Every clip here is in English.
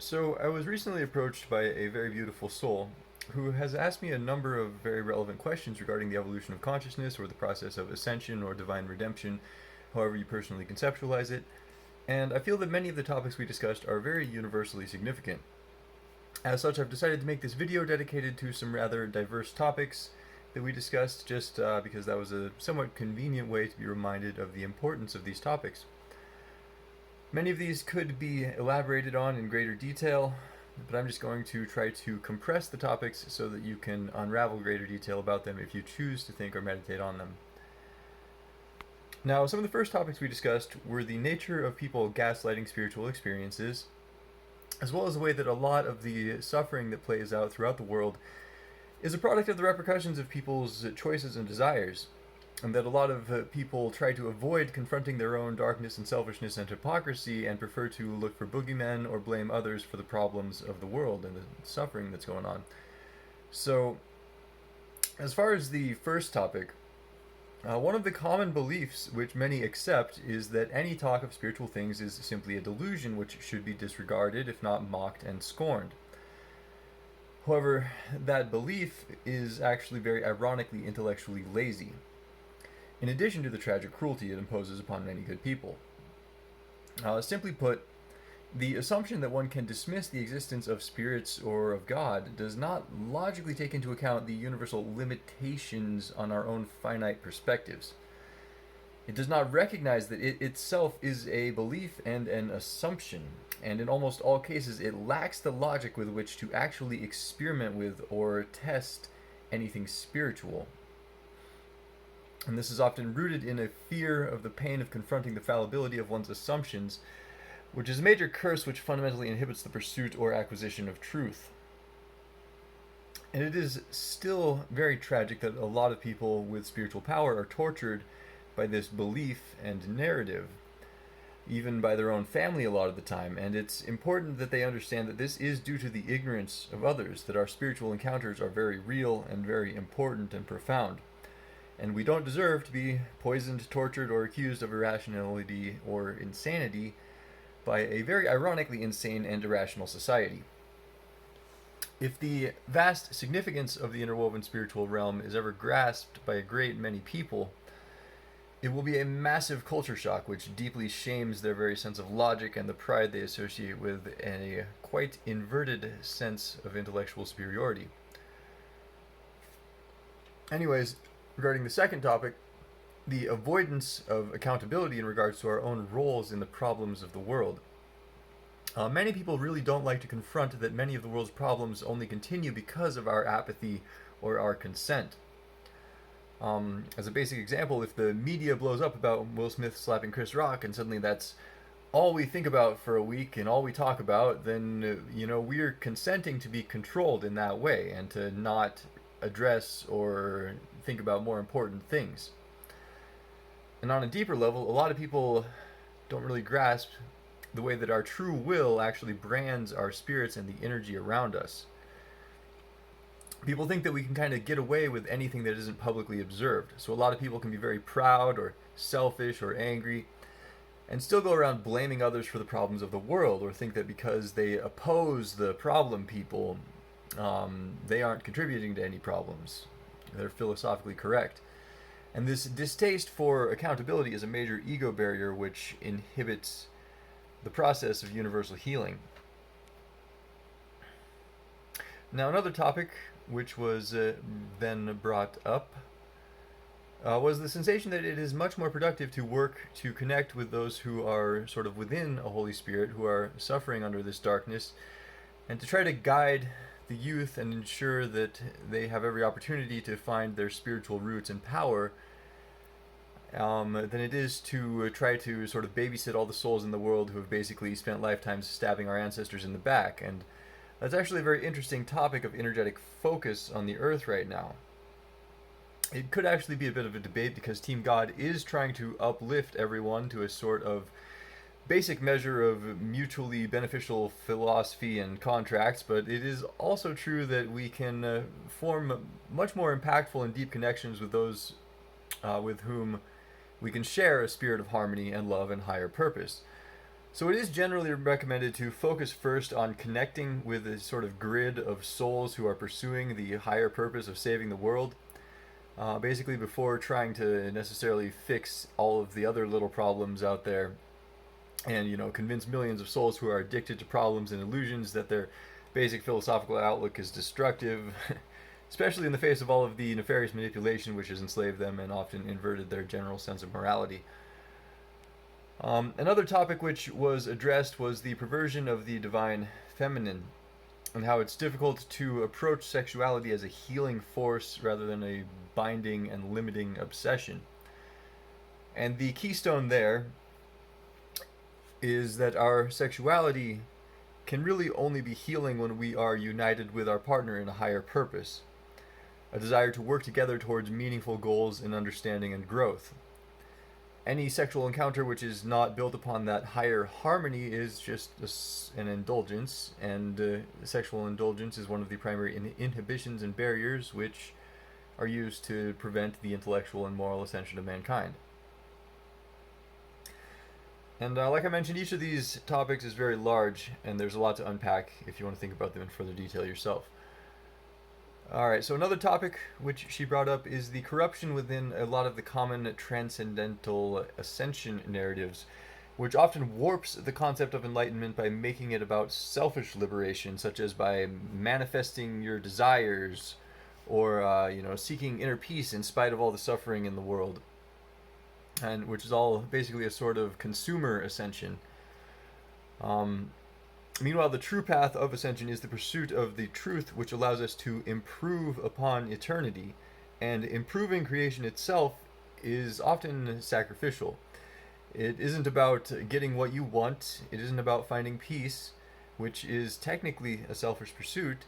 So, I was recently approached by a very beautiful soul who has asked me a number of very relevant questions regarding the evolution of consciousness or the process of ascension or divine redemption, however you personally conceptualize it. And I feel that many of the topics we discussed are very universally significant. As such, I've decided to make this video dedicated to some rather diverse topics that we discussed just because that was a somewhat convenient way to be reminded of the importance of these topics. Many of these could be elaborated on in greater detail, but I'm just going to try to compress the topics so that you can unravel greater detail about them if you choose to think or meditate on them. Now, some of the first topics we discussed were the nature of people gaslighting spiritual experiences, as well as the way that a lot of the suffering that plays out throughout the world is a product of the repercussions of people's choices and desires, and that a lot of people try to avoid confronting their own darkness and selfishness and hypocrisy and prefer to look for boogeymen or blame others for the problems of the world and the suffering that's going on. So, as far as the first topic, one of the common beliefs which many accept is that any talk of spiritual things is simply a delusion which should be disregarded, if not mocked and scorned. However, that belief is actually very ironically intellectually lazy, in addition to the tragic cruelty it imposes upon many good people. Simply put, the assumption that one can dismiss the existence of spirits or of God does not logically take into account the universal limitations on our own finite perspectives. It does not recognize that it itself is a belief and an assumption, and in almost all cases it lacks the logic with which to actually experiment with or test anything spiritual. And this is often rooted in a fear of the pain of confronting the fallibility of one's assumptions, which is a major curse which fundamentally inhibits the pursuit or acquisition of truth. And it is still very tragic that a lot of people with spiritual power are tortured by this belief and narrative, even by their own family a lot of the time. And it's important that they understand that this is due to the ignorance of others, that our spiritual encounters are very real and very important and profound. And we don't deserve to be poisoned, tortured, or accused of irrationality or insanity by a very ironically insane and irrational society. If the vast significance of the interwoven spiritual realm is ever grasped by a great many people, it will be a massive culture shock which deeply shames their very sense of logic and the pride they associate with a quite inverted sense of intellectual superiority. Anyways, regarding the second topic, the avoidance of accountability in regards to our own roles in the problems of the world. Many people really don't like to confront that many of the world's problems only continue because of our apathy or our consent. As a basic example, if the media blows up about Will Smith slapping Chris Rock and suddenly that's all we think about for a week and all we talk about, then, we're consenting to be controlled in that way and to not address or think about more important things. And on a deeper level, a lot of people don't really grasp the way that our true will actually brands our spirits and the energy around us. People think that we can kind of get away with anything that isn't publicly observed. So a lot of people can be very proud or selfish or angry and still go around blaming others for the problems of the world, or think that because they oppose the problem people, they aren't contributing to any problems. They're philosophically correct. And this distaste for accountability is a major ego barrier which inhibits the process of universal healing. Now, another topic which was then brought up was the sensation that it is much more productive to work to connect with those who are sort of within a Holy Spirit, who are suffering under this darkness, and to try to guide the youth and ensure that they have every opportunity to find their spiritual roots and power, than it is to try to sort of babysit all the souls in the world who have basically spent lifetimes stabbing our ancestors in the back. And that's actually a very interesting topic of energetic focus on the earth right now. It could actually be a bit of a debate because Team God is trying to uplift everyone to a sort of basic measure of mutually beneficial philosophy and contracts, but it is also true that we can form much more impactful and deep connections with those with whom we can share a spirit of harmony and love and higher purpose. So it is generally recommended to focus first on connecting with a sort of grid of souls who are pursuing the higher purpose of saving the world, basically before trying to necessarily fix all of the other little problems out there and, convince millions of souls who are addicted to problems and illusions that their basic philosophical outlook is destructive, especially in the face of all of the nefarious manipulation which has enslaved them and often inverted their general sense of morality. Another topic which was addressed was the perversion of the divine feminine, and how it's difficult to approach sexuality as a healing force rather than a binding and limiting obsession. And the keystone there is that our sexuality can really only be healing when we are united with our partner in a higher purpose, a desire to work together towards meaningful goals in understanding and growth. Any sexual encounter which is not built upon that higher harmony is just an indulgence, and sexual indulgence is one of the primary inhibitions and barriers which are used to prevent the intellectual and moral ascension of mankind. And like I mentioned, each of these topics is very large, and there's a lot to unpack if you want to think about them in further detail yourself. Alright, so another topic which she brought up is the corruption within a lot of the common transcendental ascension narratives, which often warps the concept of enlightenment by making it about selfish liberation, such as by manifesting your desires, or seeking inner peace in spite of all the suffering in the world, and which is all basically a sort of consumer ascension. Meanwhile, the true path of ascension is the pursuit of the truth, which allows us to improve upon eternity, and improving creation itself is often sacrificial. It isn't about getting what you want, it isn't about finding peace, which is technically a selfish pursuit.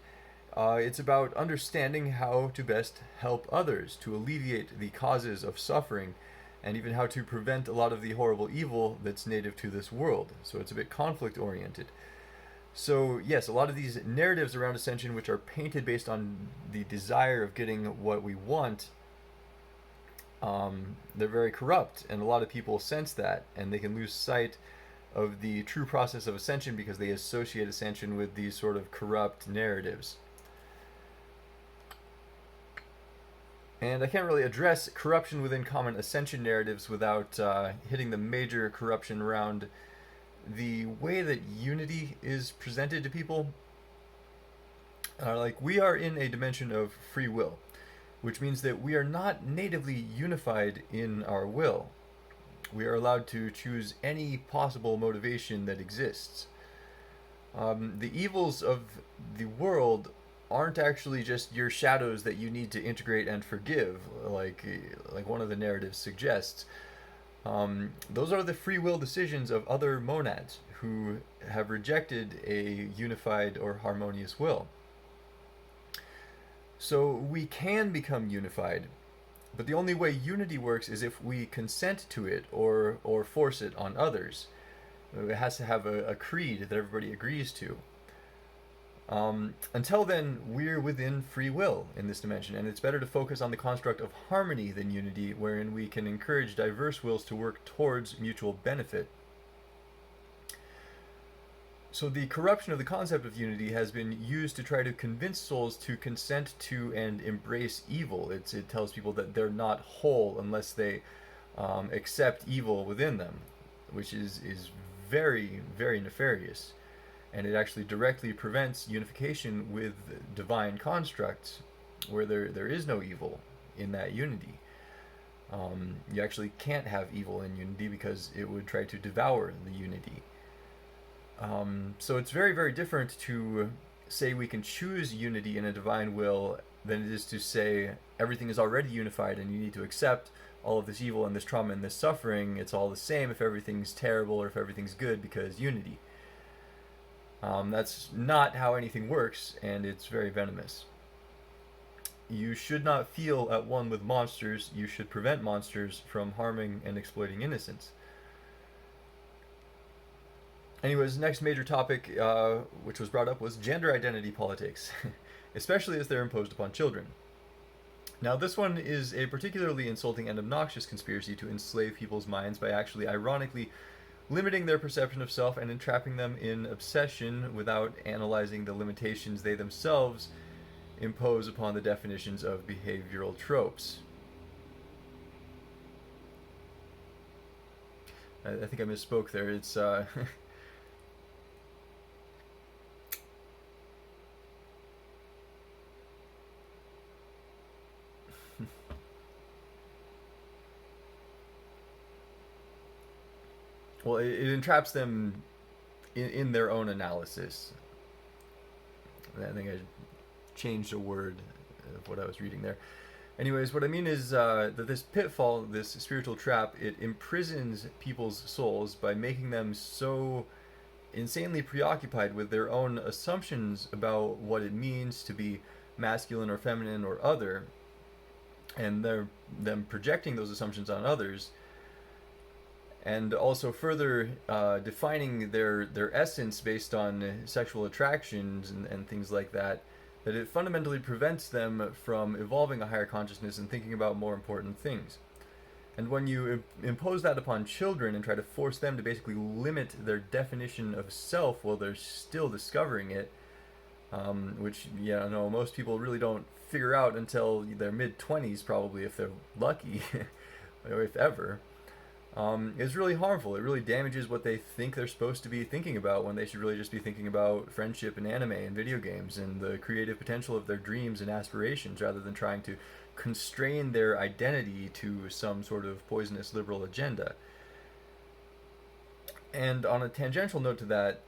It's about understanding how to best help others, to alleviate the causes of suffering, and even how to prevent a lot of the horrible evil that's native to this world. So it's a bit conflict-oriented. So yes, a lot of these narratives around ascension, which are painted based on the desire of getting what we want, they're very corrupt, and a lot of people sense that, and they can lose sight of the true process of ascension because they associate ascension with these sort of corrupt narratives. And I can't really address corruption within common ascension narratives without hitting the major corruption around the way that unity is presented to people. We are in a dimension of free will, which means that we are not natively unified in our will. We are allowed to choose any possible motivation that exists. The evils of the world aren't actually just your shadows that you need to integrate and forgive, like one of the narratives suggests. Those are the free will decisions of other monads who have rejected a unified or harmonious will. So we can become unified, but the only way unity works is if we consent to it or force it on others. It has to have a creed that everybody agrees to. Until then, we're within free will in this dimension, and it's better to focus on the construct of harmony than unity, wherein we can encourage diverse wills to work towards mutual benefit. So the corruption of the concept of unity has been used to try to convince souls to consent to and embrace evil. It tells people that they're not whole unless they accept evil within them, which is very, very nefarious. And it actually directly prevents unification with divine constructs, where there is no evil in that unity. You actually can't have evil in unity because it would try to devour the unity. So it's very, very different to say we can choose unity in a divine will than it is to say everything is already unified and you need to accept all of this evil and this trauma and this suffering. It's all the same if everything's terrible or if everything's good because unity. That's not how anything works, and it's very venomous. You should not feel at one with monsters. You should prevent monsters from harming and exploiting innocents. Anyways, next major topic which was brought up was gender identity politics, especially as they're imposed upon children. Now, this one is a particularly insulting and obnoxious conspiracy to enslave people's minds by actually ironically limiting their perception of self and entrapping them in obsession without analyzing the limitations they themselves impose upon the definitions of behavioral tropes. I think I misspoke there. It's well, it entraps them in their own analysis. I think I changed a word of what I was reading there. Anyways, what I mean is that this pitfall, this spiritual trap, it imprisons people's souls by making them so insanely preoccupied with their own assumptions about what it means to be masculine or feminine or other, and them projecting those assumptions on others, and also further defining their essence based on sexual attractions and things like that, that it fundamentally prevents them from evolving a higher consciousness and thinking about more important things. And when you impose that upon children and try to force them to basically limit their definition of self while they're still discovering it, which, most people really don't figure out until their mid-20s, probably, if they're lucky, or if ever, is really harmful. It really damages what they think they're supposed to be thinking about when they should really just be thinking about friendship and anime and video games and the creative potential of their dreams and aspirations, rather than trying to constrain their identity to some sort of poisonous liberal agenda. And on a tangential note to that,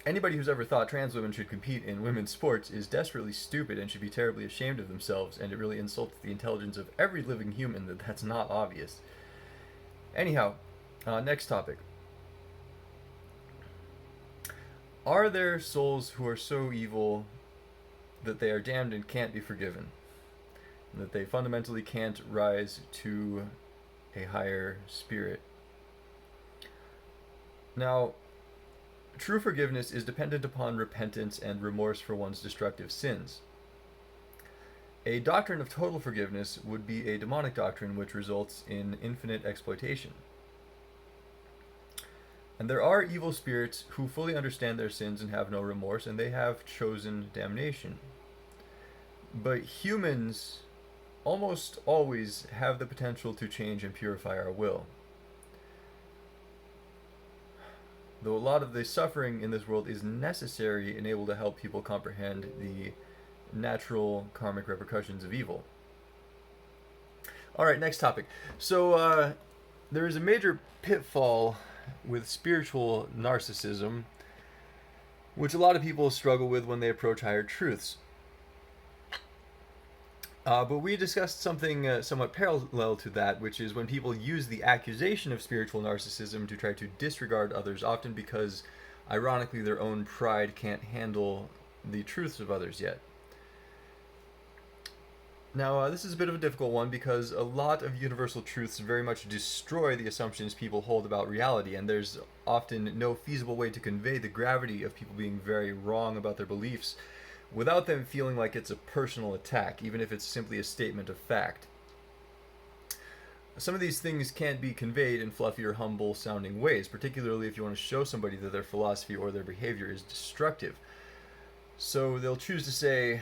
anybody who's ever thought trans women should compete in women's sports is desperately stupid and should be terribly ashamed of themselves, and it really insults the intelligence of every living human that that's not obvious. Anyhow, next topic. Are there souls who are so evil that they are damned and can't be forgiven? And that they fundamentally can't rise to a higher spirit? Now, true forgiveness is dependent upon repentance and remorse for one's destructive sins. A doctrine of total forgiveness would be a demonic doctrine which results in infinite exploitation. And there are evil spirits who fully understand their sins and have no remorse, and they have chosen damnation. But humans almost always have the potential to change and purify our will. Though a lot of the suffering in this world is necessary and able to help people comprehend the natural karmic repercussions of evil. Alright, next topic. So, there is a major pitfall with spiritual narcissism, which a lot of people struggle with when they approach higher truths. But we discussed something somewhat parallel to that, which is when people use the accusation of spiritual narcissism to try to disregard others, often because, ironically, their own pride can't handle the truths of others yet. Now, this is a bit of a difficult one because a lot of universal truths very much destroy the assumptions people hold about reality, and there's often no feasible way to convey the gravity of people being very wrong about their beliefs without them feeling like it's a personal attack, even if it's simply a statement of fact. Some of these things can't be conveyed in fluffy or humble sounding ways, particularly if you want to show somebody that their philosophy or their behavior is destructive. So they'll choose to say,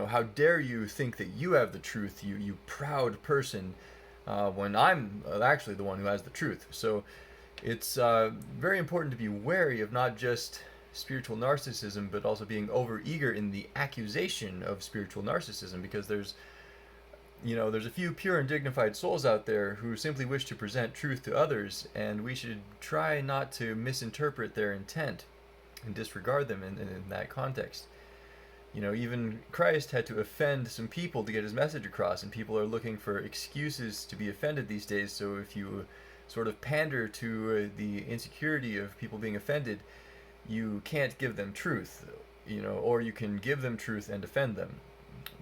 how dare you think that you have the truth, you proud person, when I'm actually the one who has the truth. So it's very important to be wary of not just spiritual narcissism, but also being overeager in the accusation of spiritual narcissism, because there's a few pure and dignified souls out there who simply wish to present truth to others, and we should try not to misinterpret their intent and disregard them in that context. Even Christ had to offend some people to get his message across, and people are looking for excuses to be offended these days. So if you sort of pander to the insecurity of people being offended, you can't give them truth, or you can give them truth and offend them.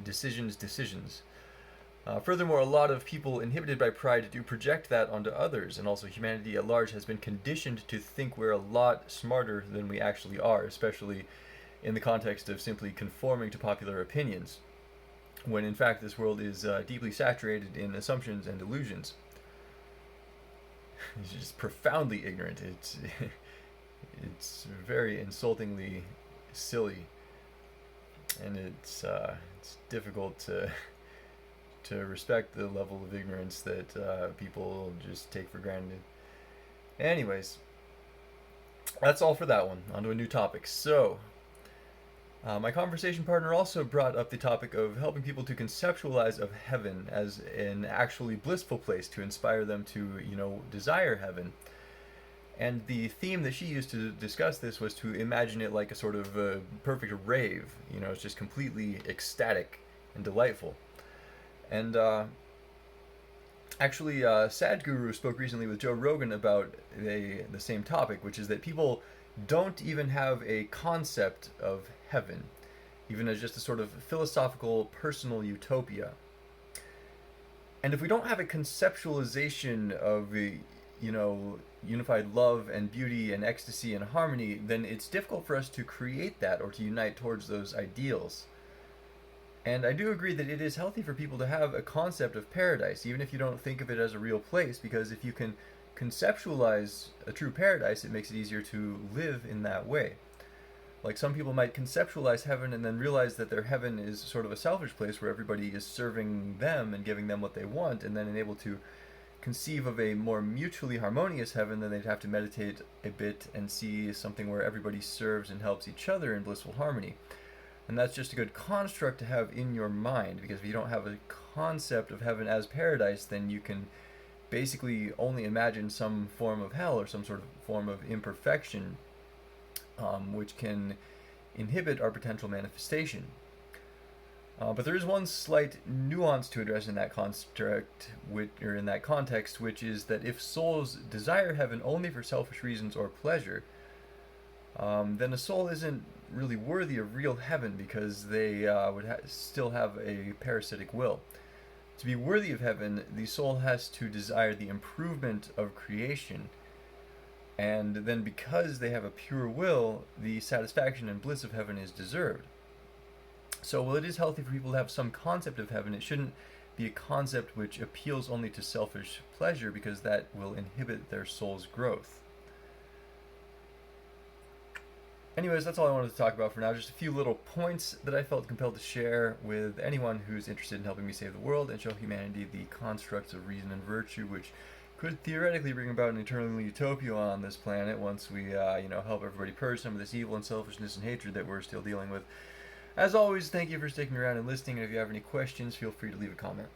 Decisions. Furthermore, a lot of people inhibited by pride do project that onto others, and also humanity at large has been conditioned to think we're a lot smarter than we actually are, especially in the context of simply conforming to popular opinions, when in fact this world is deeply saturated in assumptions and illusions. He's just profoundly ignorant. It's very insultingly silly, and it's difficult to respect the level of ignorance that people just take for granted. Anyways, that's all for that one. On to a new topic. So, my conversation partner also brought up the topic of helping people to conceptualize of heaven as an actually blissful place to inspire them to, desire heaven. And the theme that she used to discuss this was to imagine it like a sort of perfect rave. It's just completely ecstatic and delightful. And actually, Sadhguru spoke recently with Joe Rogan about the same topic, which is that people don't even have a concept of heaven, even as just a sort of philosophical, personal utopia. And if we don't have a conceptualization of unified love and beauty and ecstasy and harmony, then it's difficult for us to create that or to unite towards those ideals. And I do agree that it is healthy for people to have a concept of paradise, even if you don't think of it as a real place, because if you can conceptualize a true paradise, it makes it easier to live in that way. Like some people might conceptualize heaven and then realize that their heaven is sort of a selfish place where everybody is serving them and giving them what they want, and then able to conceive of a more mutually harmonious heaven. Then they'd have to meditate a bit and see something where everybody serves and helps each other in blissful harmony. And that's just a good construct to have in your mind, because if you don't have a concept of heaven as paradise, then you can basically only imagine some form of hell or some sort of form of imperfection, which can inhibit our potential manifestation. But there is one slight nuance to address in that construct, or in that context, which is that if souls desire heaven only for selfish reasons or pleasure, then a soul isn't really worthy of real heaven, because they would still have a parasitic will. To be worthy of heaven, the soul has to desire the improvement of creation, and then because they have a pure will, the satisfaction and bliss of heaven is deserved. So while it is healthy for people to have some concept of heaven, it shouldn't be a concept which appeals only to selfish pleasure, because that will inhibit their soul's growth. Anyways, that's all I wanted to talk about for now. Just a few little points that I felt compelled to share with anyone who's interested in helping me save the world and show humanity the constructs of reason and virtue, which could theoretically bring about an eternal utopia on this planet once we, help everybody purge some of this evil and selfishness and hatred that we're still dealing with. As always, thank you for sticking around and listening, and if you have any questions, feel free to leave a comment.